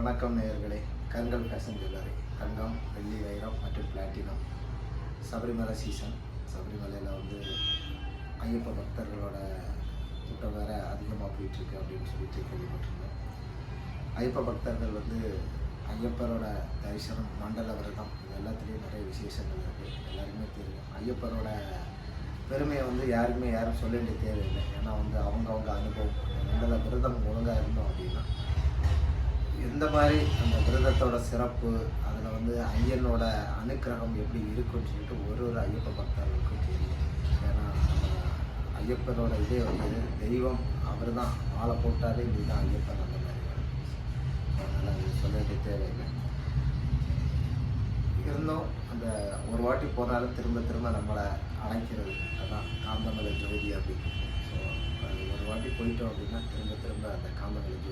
வணக்கம் நேயர்களே. கண்கள் ஃபேஷன் ஜுவல்லரி தங்கம், வெள்ளி, வைரம் மற்றும் பிளாட்டினம் சபரிமலை சீசன். சபரிமலையில் ஐயப்ப பக்தர்களோட கூட்டம் வேறு அதிகமாக போயிட்டுருக்கு அப்படின்னு சொல்லிட்டு கேள்விப்பட்டிருந்தோம். ஐயப்ப பக்தர்கள் ஐயப்பரோட தரிசனம், மண்டல விரதம், இது எல்லாத்துலேயும் நிறைய விசேஷங்கள் இருக்குது. எல்லாருமே தெரியும். ஐயப்பரோட பெருமையை யாரும் சொல்ல வேண்டிய தேவையில்லை. ஏன்னா அவங்க அனுபவம். மண்டல விரதம் ஒழுங்காக இருந்தோம் அப்படின்னா எந்த மாதிரி அந்த விரதத்தோட சிறப்பு, அதில் ஐயனோட அனுக்கிரகம் எப்படி இருக்குன்னு சொல்லிட்டு ஒரு ஐயப்ப பக்தர்களுக்கும் தெரியும். ஏன்னா ஐயப்பனோட இதே தெய்வம் அவர் தான். மாலை போட்டாலே நீ தான் ஐயப்பன், அந்த மாதிரி. அதனால் அது சொல்ல வேண்டிய தேவையில்லை. இருந்தும் அந்த ஒரு வாட்டி போனாலும் திரும்ப நம்மளை அழைக்கிறது, அதான் காந்தமலை ஜோதி அப்படின்னு. ஸோ அது ஒரு வாட்டி போயிட்டோம் அப்படின்னா திரும்ப அந்த காந்தமலை ஜோதி